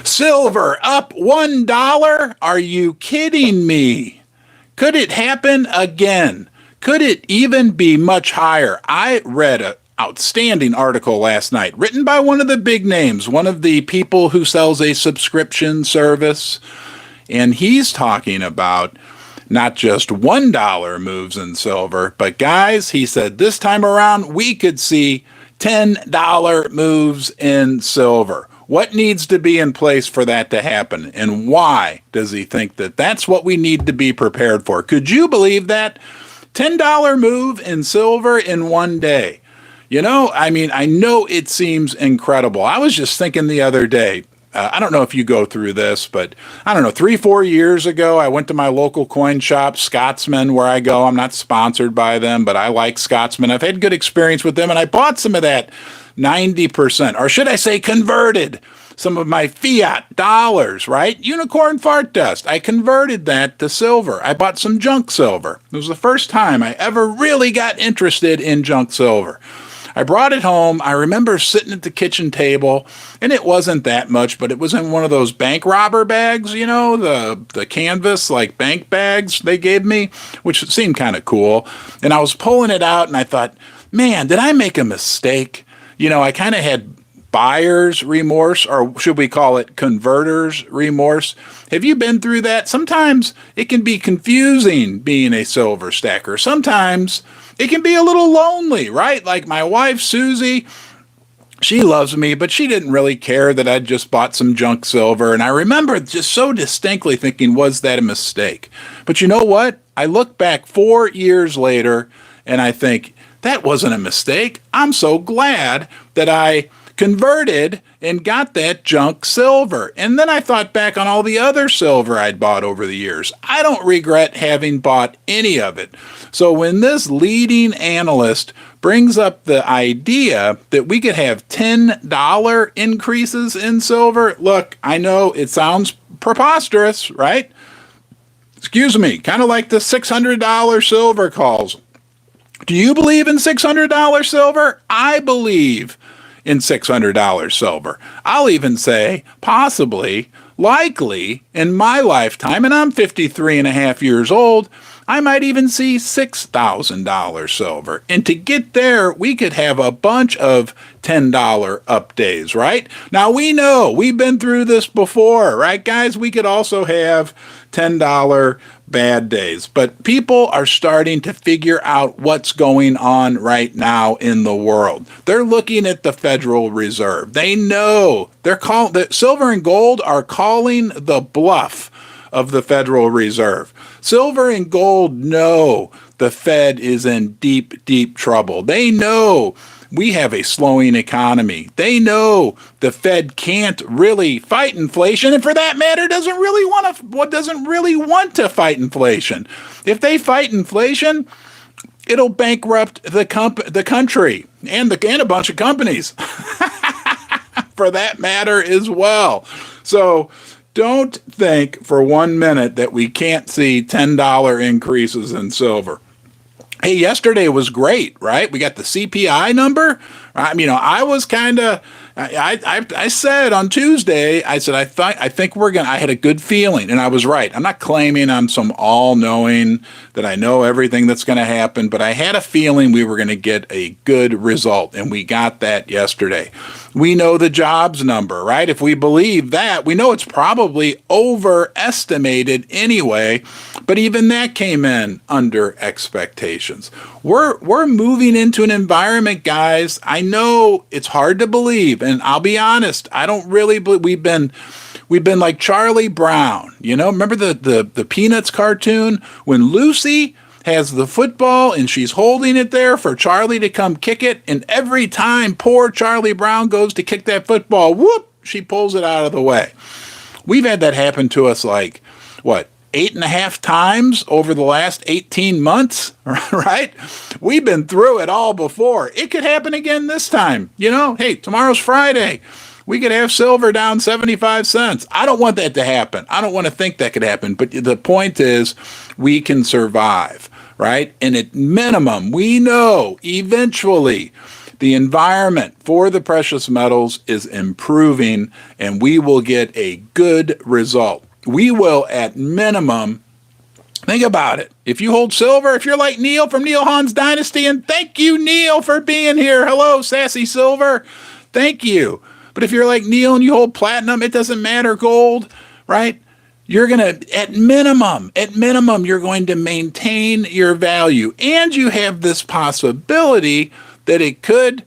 Silver up $1? Are you kidding me? Could it happen again? Could it even be much higher? I read an outstanding article last night written by one of the big names, one of the people who sells a subscription service. And he's talking about not just $1 moves in silver, but guys, he said this time around we could see $10 moves in silver. What needs to be in place for that to happen? And why does he think that that's what we need to be prepared for? Could you believe that? $10 move in silver in one day. You know, I mean, I know it seems incredible. I was just thinking the other day, I don't know if you go through this, but I don't know, 3-4 years ago, I went to my local coin shop, Scotsman, where I go. I'm not sponsored by them, but I like Scotsman. I've had good experience with them, and I bought some of that 90%, or should I say converted some of my fiat dollars, right? Unicorn fart dust. I converted that to silver. I bought some junk silver. It was the first time I ever really got interested in junk silver. I brought it home. I remember sitting at the kitchen table, and it wasn't that much, but it was in one of those bank robber bags, you know, the canvas, like bank bags they gave me, which seemed kind of cool. And I was pulling it out, and I thought, man, did I make a mistake? You know, I kind of had buyer's remorse, or should we call it converter's remorse? Have you been through that? Sometimes it can be confusing being a silver stacker. Sometimes it can be a little lonely, right? Like my wife, Susie, she loves me, but she didn't really care that I'd just bought some junk silver. And I remember just so distinctly thinking, was that a mistake? But you know what? I look back 4 years later and I think, that wasn't a mistake. I'm so glad that I converted and got that junk silver. And then I thought back on all the other silver I'd bought over the years. I don't regret having bought any of it. So when this leading analyst brings up the idea that we could have $10 increases in silver, look, I know it sounds preposterous, right? Excuse me, kind of like the $600 silver calls. Do you believe in $600 silver? I believe in $600 silver. I'll even say possibly, likely in my lifetime, and I'm 53 and a half years old, I might even see $6,000 silver. And to get there, we could have a bunch of $10 up days, right? Now we know, we've been through this before, right, guys? We could also have $10 bad days. But people are starting to figure out what's going on right now in the world. They're looking at the Federal Reserve. They know the silver and gold are calling the bluff of the Federal Reserve. Silver and gold know the Fed is in deep, deep trouble. They know we have a slowing economy. They know the Fed can't really fight inflation, and for that matter, doesn't really want to fight inflation. If they fight inflation, it'll bankrupt the country and a bunch of companies, for that matter as well. So don't think for 1 minute that we can't see $10 increases in silver. Hey, yesterday was great, right? We got the CPI number. I was kind of, I said on Tuesday, I said, I think I had a good feeling, and I was right. I'm not claiming I'm some all-knowing that I know everything that's going to happen, but I had a feeling we were going to get a good result, and we got that yesterday. We know the jobs number, right? If we believe that, we know it's probably overestimated anyway, but even that came in under expectations. We're moving into an environment, guys. I know it's hard to believe, and I'll be honest, I don't really believe we've been like Charlie Brown. You know, remember the Peanuts cartoon when Lucy has the football and she's holding it there for Charlie to come kick it, and every time poor Charlie Brown goes to kick that football, whoop, she pulls it out of the way. We've had that happen to us like, 8.5 times over the last 18 months, right? We've been through it all before. It could happen again this time. You know, hey, tomorrow's Friday. We could have silver down 75 cents. I don't want that to happen. I don't want to think that could happen. But the point is, we can survive, right? And at minimum, we know eventually The environment for the precious metals is improving, and we will get a good result. We will, at minimum, think about it. If you hold silver, if you're like Neil from Neil Hahn's Dynasty, and thank you, Neil, for being here. Hello, Sassy Silver. Thank you. But if you're like Neil and you hold platinum, it doesn't matter, gold, right? You're going to, at minimum, you're going to maintain your value. And you have this possibility that it could,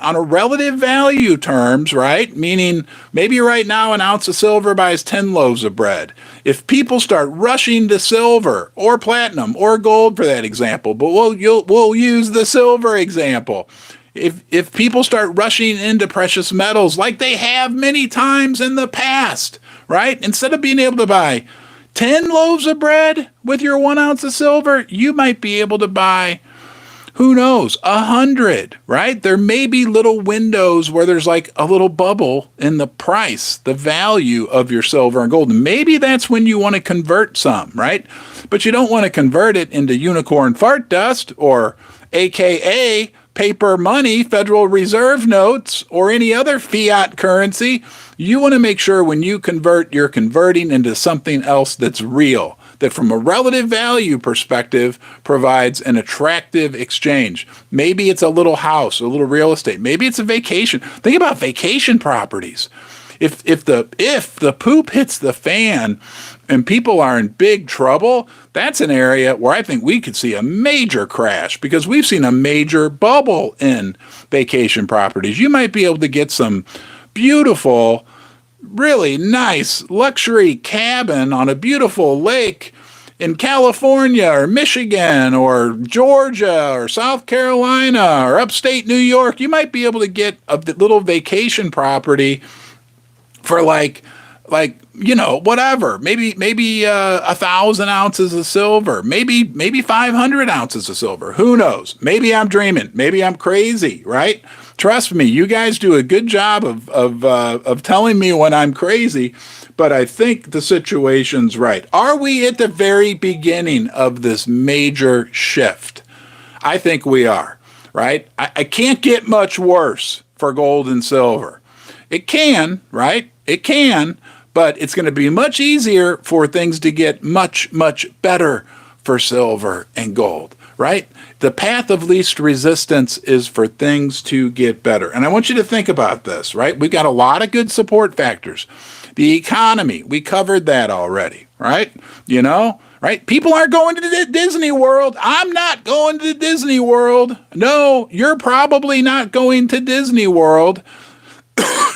on a relative value terms, right? Meaning maybe right now an ounce of silver buys 10 loaves of bread. If people start rushing to silver or platinum or gold for that example, but we'll use the silver example. If people start rushing into precious metals like they have many times in the past, right? Instead of being able to buy 10 loaves of bread with your 1 ounce of silver, you might be able to buy, who knows, 100, right? There may be little windows where there's like a little bubble in the price, the value of your silver and gold. Maybe that's when you want to convert some, right? But you don't want to convert it into unicorn fart dust or AKA paper money, Federal Reserve notes, or any other fiat currency. You want to make sure when you convert, you're converting into something else that's real, that from a relative value perspective provides an attractive exchange. Maybe it's a little house, a little real estate. Maybe it's a vacation. Think about vacation properties. If the poop hits the fan and people are in big trouble, that's an area where I think we could see a major crash, because we've seen a major bubble in vacation properties. You might be able to get some beautiful, really nice luxury cabin on a beautiful lake in California or Michigan or Georgia or South Carolina or upstate New York. You might be able to get a little vacation property for like whatever, maybe 1,000 ounces of silver, maybe 500 ounces of silver. Who knows? Maybe I'm dreaming. Maybe I'm crazy, right? Trust me, you guys do a good job of telling me when I'm crazy, but I think the situation's right. Are we at the very beginning of this major shift? I think we are, right? I can't get much worse for gold and silver. It can, right? It can, but it's going to be much easier for things to get much, much better for silver and gold, right? The path of least resistance is for things to get better. And I want you to think about this, right? We've got a lot of good support factors. The economy, we covered that already, right? Right? People aren't going to Disney World. I'm not going to Disney World. No, you're probably not going to Disney World.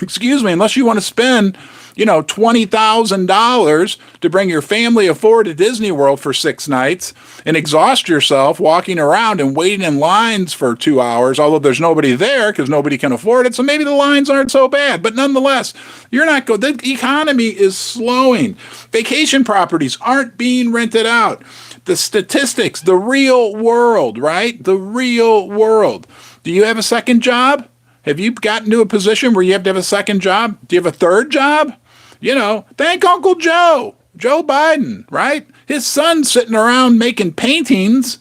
Excuse me, unless you want to spend, $20,000 to bring your family of 4 to Disney World for 6 nights and exhaust yourself walking around and waiting in lines for 2 hours, although there's nobody there because nobody can afford it. So maybe the lines aren't so bad, but nonetheless, you're not going. The economy is slowing. Vacation properties aren't being rented out. The statistics, the real world, right? The real world. Do you have a second job? Have you gotten to a position where you have to have a second job? Do you have a third job? Thank Uncle Joe Biden, right? His son's sitting around making paintings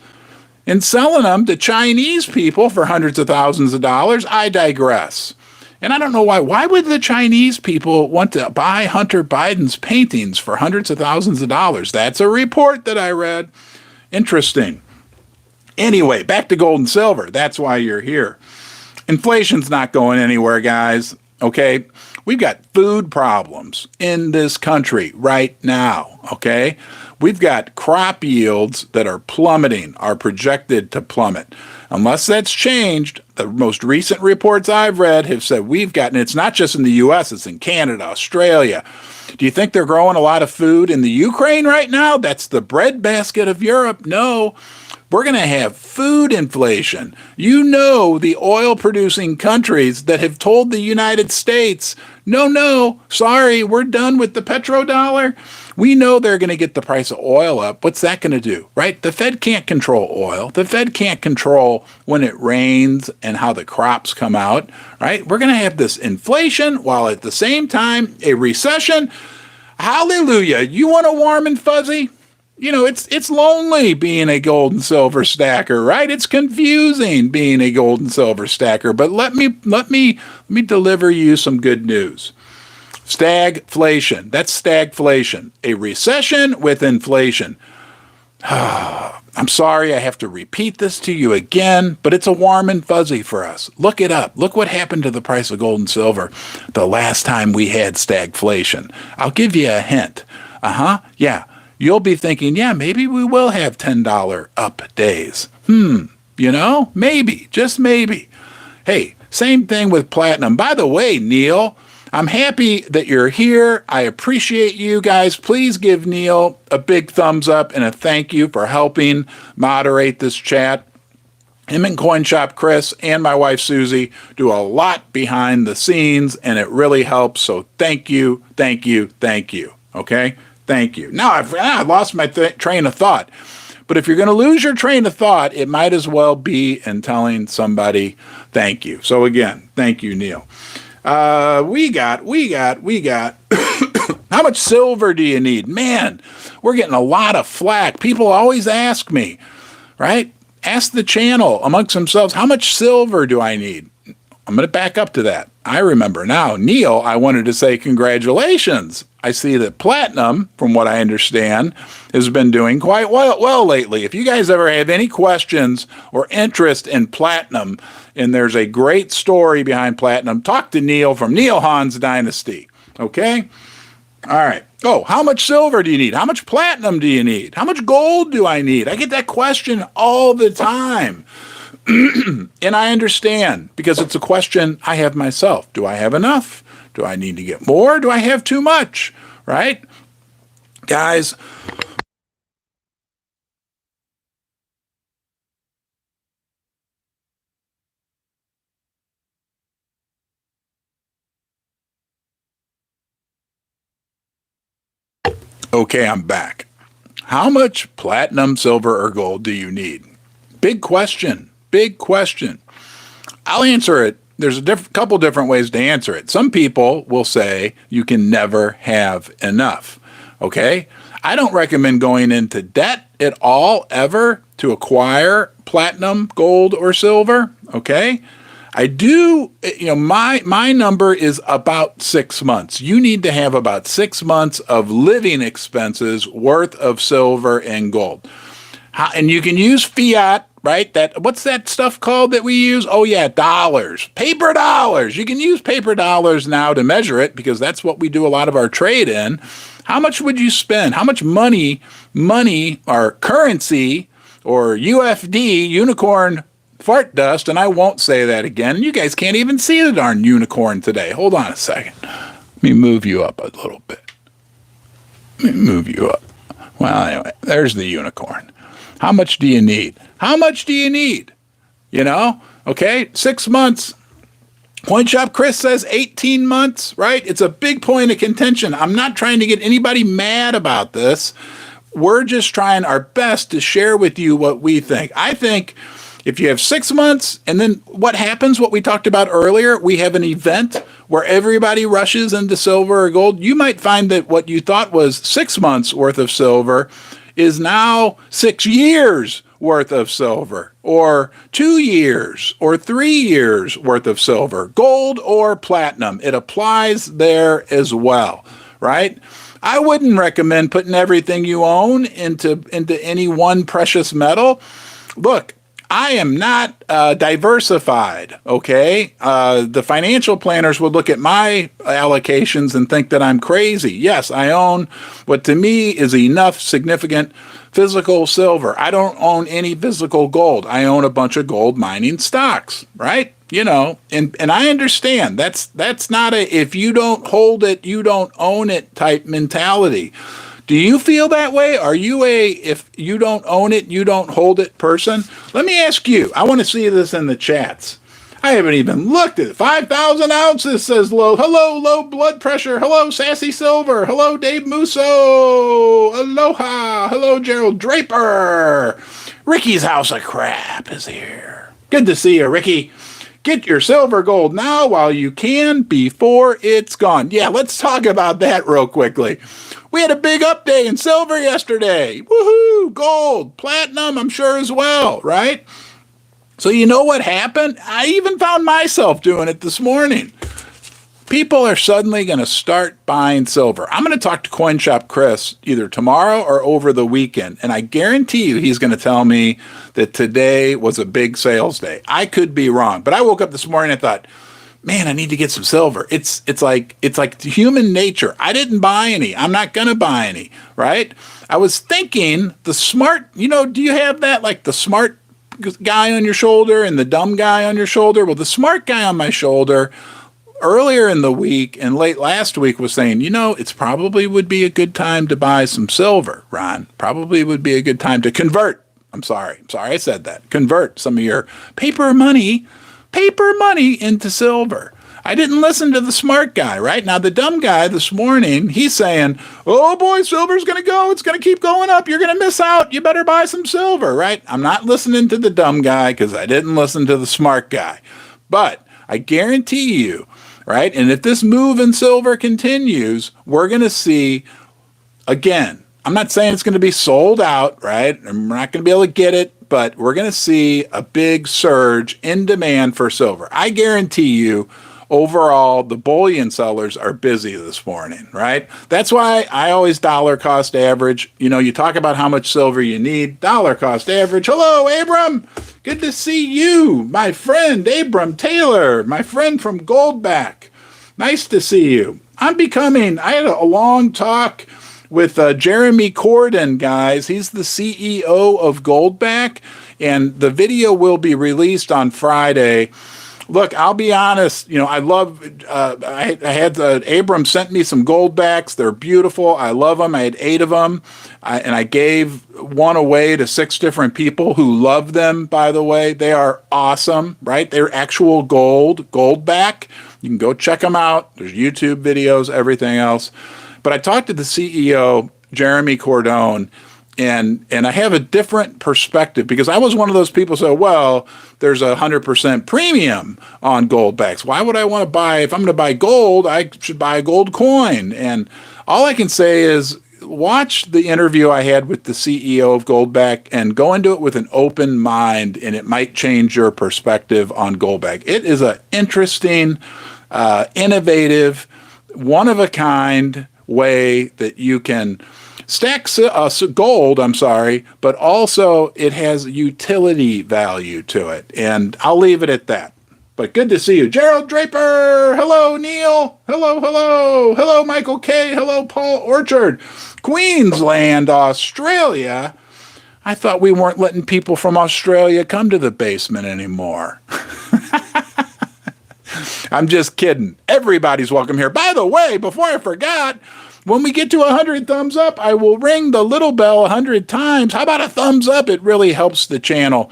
and selling them to Chinese people for hundreds of thousands of dollars. I digress. And I don't know why. Why would the Chinese people want to buy Hunter Biden's paintings for hundreds of thousands of dollars? That's a report that I read. Interesting. Anyway, back to gold and silver. That's why you're here. Inflation's not going anywhere, guys, okay? We've got food problems in this country right now, okay? We've got crop yields that are plummeting, are projected to plummet. Unless that's changed, the most recent reports I've read have said we've gotten, it's not just in the U.S., it's in Canada, Australia. Do you think they're growing a lot of food in the Ukraine right now? That's the breadbasket of Europe. No. We're going to have food inflation. The oil-producing countries that have told the United States, no, sorry, we're done with the petrodollar. We know they're going to get the price of oil up. What's that going to do, right? The Fed can't control oil. The Fed can't control when it rains and how the crops come out, right? We're going to have this inflation while at the same time a recession. Hallelujah. You want a warm and fuzzy? it's lonely being a gold and silver stacker, right? It's confusing being a gold and silver stacker. But let me deliver you some good news. Stagflation. That's stagflation. A recession with inflation. I'm sorry I have to repeat this to you again, but it's a warm and fuzzy for us. Look it up. Look what happened to the price of gold and silver the last time we had stagflation. I'll give you a hint. Yeah. You'll be thinking, yeah, maybe we will have $10 up days. Maybe, just maybe. Hey, same thing with platinum. By the way, Neil, I'm happy that you're here. I appreciate you guys. Please give Neil a big thumbs up and a thank you for helping moderate this chat. Him and Coin Shop Chris and my wife Susie do a lot behind the scenes, and it really helps. So thank you, thank you, thank you. Okay? Thank you. Now I've lost my train of thought. But if you're going to lose your train of thought, it might as well be in telling somebody thank you. So again, thank you, Neil. We got. How much silver do you need? Man, we're getting a lot of flack. People always ask me, right? Ask the channel amongst themselves, how much silver do I need? I'm going to back up to that. I remember now. Neil, I wanted to say congratulations. I see that platinum, from what I understand, has been doing quite well lately. If you guys ever have any questions or interest in platinum, and there's a great story behind platinum, talk to Neil from Neil Hahn's Dynasty. Okay? All right. Oh, how much silver do you need? How much platinum do you need? How much gold do I need? I get that question all the time. And I understand, because it's a question I have myself. Do I have enough? Do I need to get more? Do I have too much? Right? Guys, okay, I'm back. How much platinum, silver, or gold do you need? Big question. Big question. I'll answer it. There's a couple different ways to answer it. Some people will say you can never have enough. Okay? I don't recommend going into debt at all ever to acquire platinum, gold, or silver. Okay? I do, my number is about 6 months. You need to have about 6 months of living expenses worth of silver and gold. And you can use fiat, right? What's that stuff called that we use? Oh yeah, dollars. Paper dollars. You can use paper dollars now to measure it, because that's what we do a lot of our trade in. How much would you spend? How much money or currency or UFD, unicorn fart dust, and I won't say that again. You guys can't even see the darn unicorn today. Hold on a second. Let me move you up a little bit. Let me move you up. Well, anyway, there's the unicorn. How much do you need? How much do you need? Okay, 6 months. Coin Shop Chris says 18 months, right? It's a big point of contention. I'm not trying to get anybody mad about this. We're just trying our best to share with you what we think. I think if you have 6 months, and then what happens, what we talked about earlier, we have an event where everybody rushes into silver or gold. You might find that what you thought was 6 months worth of silver is now 6 years worth of silver, or 2 years or 3 years worth of silver, gold or platinum. It applies there as well, right? I wouldn't recommend putting everything you own into any one precious metal. Look, I am not diversified, okay? The financial planners would look at my allocations and think that I'm crazy. Yes, I own what to me is enough significant physical silver. I don't own any physical gold. I own a bunch of gold mining stocks, right? And I understand that's not a if you don't hold it, you don't own it type mentality. Do you feel that way? Are you if you don't own it, you don't hold it person? Let me ask you. I want to see this in the chats. I haven't even looked at it. 5,000 ounces says low. Hello, low blood pressure. Hello, Sassy Silver. Hello, Dave Musso. Aloha. Hello, Gerald Draper. Ricky's House of Crap is here. Good to see you, Ricky. Get your silver gold now while you can before it's gone. Yeah, let's talk about that real quickly. We had a big up day in silver yesterday. Woohoo! Gold, platinum, I'm sure as well, right? So you know what happened? I even found myself doing it this morning. People are suddenly going to start buying silver. I'm going to talk to Coin Shop Chris either tomorrow or over the weekend, and I guarantee you he's going to tell me that today was a big sales day. I could be wrong, but I woke up this morning and thought, man, I need to get some silver. It's like human nature. I didn't buy any. I'm not going to buy any, right? I was thinking the smart, do you have that, like the smart guy on your shoulder and the dumb guy on your shoulder? Well, the smart guy on my shoulder earlier in the week and late last week was saying, it's probably would be a good time to buy some silver, Ron. Probably would be a good time to convert. I'm sorry I said that. Convert some of your paper money into silver. I didn't listen to the smart guy, right? Now, the dumb guy this morning, he's saying, oh boy, silver's going to go. It's going to keep going up. You're going to miss out. You better buy some silver, right? I'm not listening to the dumb guy because I didn't listen to the smart guy. But I guarantee you, right? And if this move in silver continues, we're going to see, again, I'm not saying it's going to be sold out, right? And we're not going to be able to get it, but we're going to see a big surge in demand for silver. I guarantee you, overall, the bullion sellers are busy this morning, right? That's why I always dollar cost average. You talk about how much silver you need, dollar cost average. Hello, Abram. Good to see you, my friend, Abram Taylor, my friend from GoldBacked. Nice to see you. I had a long talk with Jeremy Corden, guys. He's the CEO of GoldBacked, and the video will be released on Friday. Look, I'll be honest. I love. I had Abram sent me some GoldBackeds. They're beautiful. I love them. I had 8 of them, and I gave one away to 6 different people who love them. By the way, they are awesome. Right? They're actual GoldBacked. You can go check them out. There's YouTube videos, everything else. But I talked to the CEO, Jeremy Cordone. And I have a different perspective because I was one of those people who said, well, there's 100% premium on GoldBackeds. Why would I want to buy, if I'm going to buy gold, I should buy a gold coin. And all I can say is watch the interview I had with the CEO of GoldBacked and go into it with an open mind, and it might change your perspective on GoldBacked. It is an interesting, innovative, one-of-a-kind way that you can stack gold, but also it has utility value to it. And I'll leave it at that. But good to see you. Gerald Draper. Hello, Neil. Hello, Michael K. Hello, Paul Orchard. Queensland, Australia. I thought we weren't letting people from Australia come to the basement anymore. I'm just kidding. Everybody's welcome here. By the way, before I forgot, when we get to 100 thumbs up, I will ring the little bell 100 times. How about a thumbs up? It really helps the channel.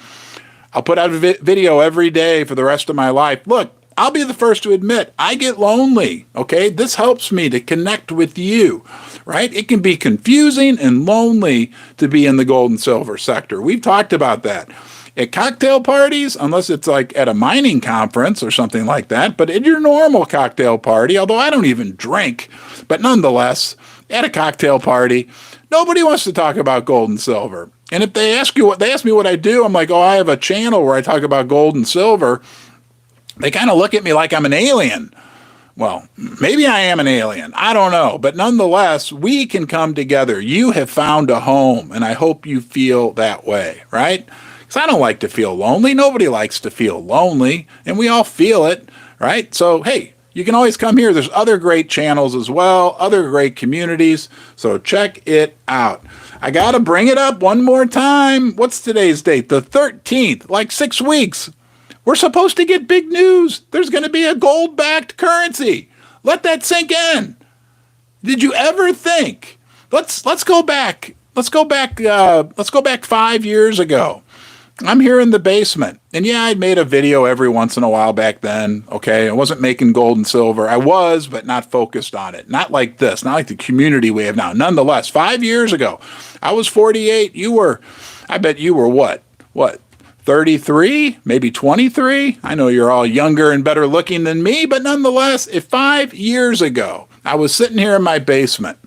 I'll put out a video every day for the rest of my life. Look, I'll be the first to admit, I get lonely, okay? This helps me to connect with you, right? It can be confusing and lonely to be in the gold and silver sector. We've talked about that. At cocktail parties, unless it's like at a mining conference or something like that, but at your normal cocktail party, although I don't even drink, but nonetheless, at a cocktail party, nobody wants to talk about gold and silver. And if they ask me what I do, I'm like, oh, I have a channel where I talk about gold and silver. They kind of look at me like I'm an alien. Well, maybe I am an alien. I don't know. But nonetheless, we can come together. You have found a home, and I hope you feel that way, right? Because I don't like to feel lonely. Nobody likes to feel lonely, and we all feel it, right? So, hey, you can always come here. There's other great channels as well, other great communities, so check it out. I got to bring it up one more time. What's today's date? The 13th, like 6 weeks. We're supposed to get big news. There's going to be a gold-backed currency. Let that sink in. Did you ever think? Let's go back. Let's go back 5 years ago. I'm here in the basement. And yeah, I'd made a video every once in a while back then. Okay. I wasn't making gold and silver. I was, but not focused on it. Not like this, not like the community we have now. Nonetheless, 5 years ago, I was 48. I bet you were what? 30 33, maybe 23. I know you're all younger and better looking than me, but nonetheless, if 5 years ago, I was sitting here in my basement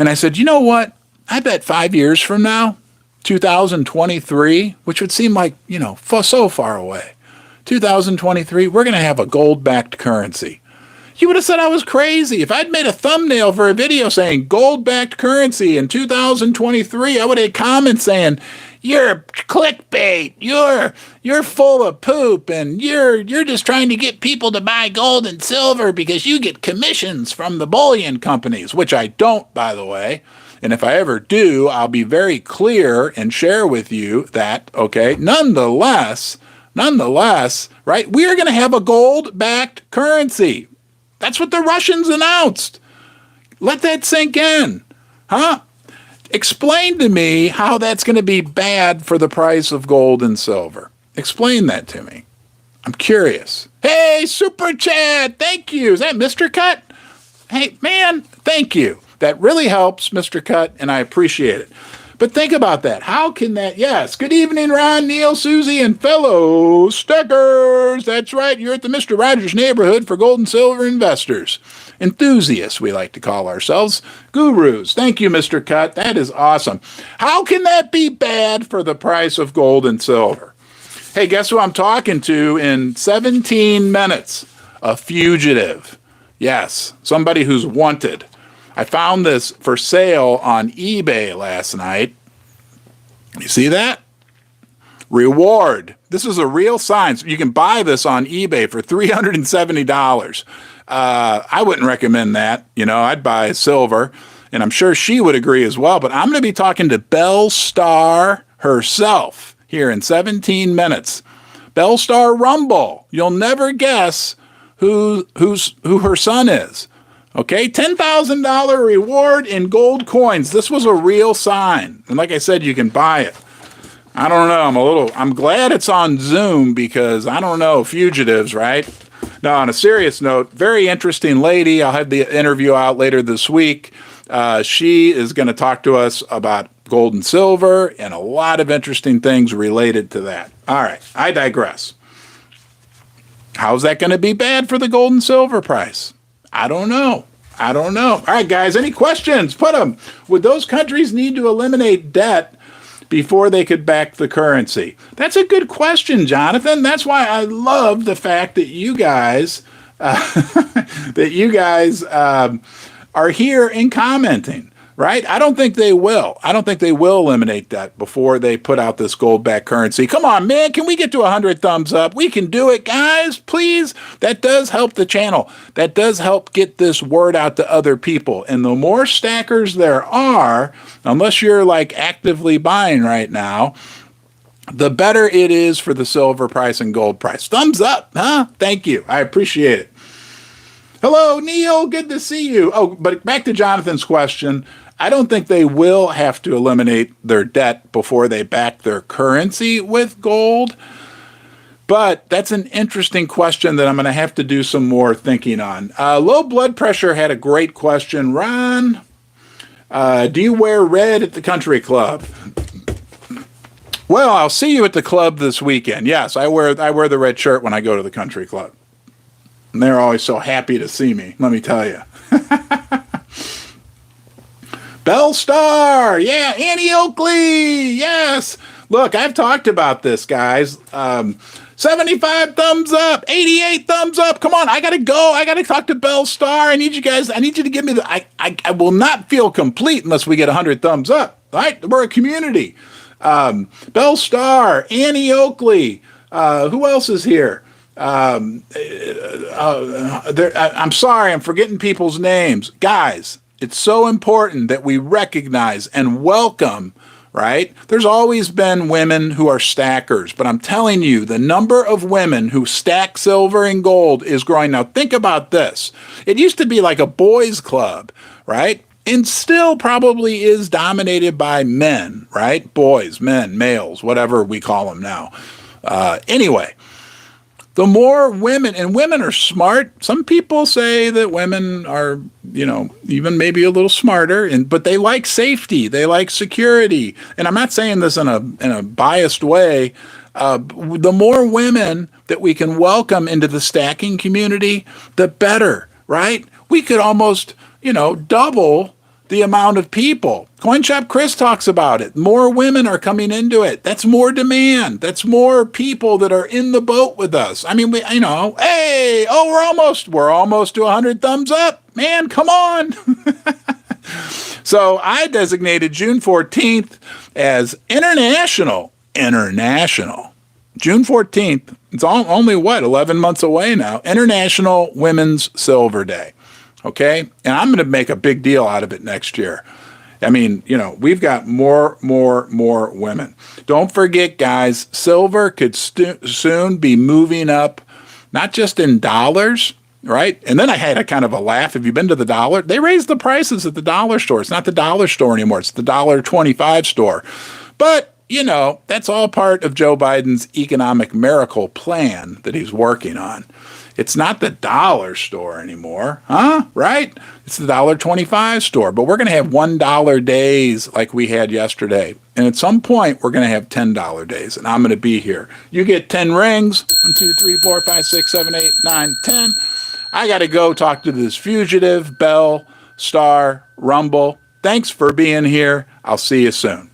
and I said, you know what? I bet 5 years from now, 2023, which would seem like, so far away, 2023, we're going to have a gold-backed currency. You would have said I was crazy. If I'd made a thumbnail for a video saying gold-backed currency in 2023, I would have had comments saying, you're clickbait, you're full of poop, and you're just trying to get people to buy gold and silver because you get commissions from the bullion companies, which I don't, by the way. And if I ever do, I'll be very clear and share with you that, okay, nonetheless, right, we are going to have a gold-backed currency. That's what the Russians announced. Let that sink in. Huh? Explain to me how that's going to be bad for the price of gold and silver. Explain that to me. I'm curious. Hey, Super Chat, thank you. Is that Mr. Cut? Hey, man, thank you. That really helps, Mr. Cut, and I appreciate it. But think about that. How can that? Yes. Good evening, Ron, Neil, Susie, and fellow stackers. That's right. You're at the Mr. Rogers neighborhood for gold and silver investors. Enthusiasts, we like to call ourselves. Gurus. Thank you, Mr. Cut. That is awesome. How can that be bad for the price of gold and silver? Hey, guess who I'm talking to in 17 minutes? A fugitive. Yes, somebody who's wanted. I found this for sale on eBay last night. You see that? Reward. This is a real sign. You can buy this on eBay for $370. I wouldn't recommend that. I'd buy silver, and I'm sure she would agree as well. But I'm going to be talking to Belle Star herself here in 17 minutes. Belle Star Rumble. You'll never guess who her son is. Okay, $10,000 reward in gold coins. This was a real sign. And like I said, you can buy it. I don't know. I'm glad it's on Zoom because I don't know, fugitives, right? Now, on a serious note, very interesting lady. I'll have the interview out later this week. She is going to talk to us about gold and silver and a lot of interesting things related to that. All right, I digress. How's that going to be bad for the gold and silver price? I don't know. All right, guys, any questions? Put them. Would those countries need to eliminate debt before they could back the currency? That's a good question, Jonathan. That's why I love the fact that you guys are here and commenting. Right? I don't think they will. I don't think they will eliminate that before they put out this gold-backed currency. Come on, man. Can we get to 100 thumbs up? We can do it, guys. Please. That does help the channel. That does help get this word out to other people. And the more stackers there are, unless you're like actively buying right now, the better it is for the silver price and gold price. Thumbs up, huh? Thank you. I appreciate it. Hello, Neil. Good to see you. Oh, but back to Jonathan's question. I don't think they will have to eliminate their debt before they back their currency with gold. But that's an interesting question that I'm going to have to do some more thinking on. Low blood pressure had a great question. Ron, do you wear red at the country club? Well, I'll see you at the club this weekend. Yes, I wear the red shirt when I go to the country club. And they're always so happy to see me, let me tell you. Belle Star, yeah, Annie Oakley, yes. Look, I've talked about this, guys. 75 thumbs up, 88 thumbs up. Come on, I gotta go. I gotta talk to Belle Star. I need you to give me the. I will not feel complete unless we get 100 thumbs up. All right, we're a community. Belle Star, Annie Oakley. Who else is here? I'm sorry, I'm forgetting people's names. Guys, it's so important that we recognize and welcome, right? There's always been women who are stackers, but I'm telling you, the number of women who stack silver and gold is growing. Now, think about this. It used to be like a boys' club, right? And still probably is dominated by men, right? Boys, men, males, whatever we call them now. Anyway. The more women, and women are smart. Some people say that women are, even maybe a little smarter, but they like safety, they like security. And I'm not saying this in a biased way. The more women that we can welcome into the stacking community, the better, right? We could almost, double the amount of people. CoinShop Chris talks about it. More women are coming into it. That's more demand. That's more people that are in the boat with us. I mean, hey, we're almost to 100 thumbs up. Man, come on. So I designated June 14th as International. June 14th, it's only 11 months away now, International Women's Silver Day. Okay? And I'm going to make a big deal out of it next year. I mean, we've got more women. Don't forget, guys, silver could soon be moving up, not just in dollars, right? And then I had a kind of a laugh. Have you been to the dollar? They raised the prices at the dollar store. It's not the dollar store anymore. It's the $1.25 store. But that's all part of Joe Biden's economic miracle plan that he's working on. It's not the dollar store anymore, huh? Right? It's the $1.25 store. But we're going to have $1 days like we had yesterday. And at some point, we're going to have $10 days. And I'm going to be here. You get 10 rings. 1, 2, 3, 4, 5, 6, 7, 8, 9, 10. I got to go talk to this fugitive, Bell, Star, Rumble. Thanks for being here. I'll see you soon.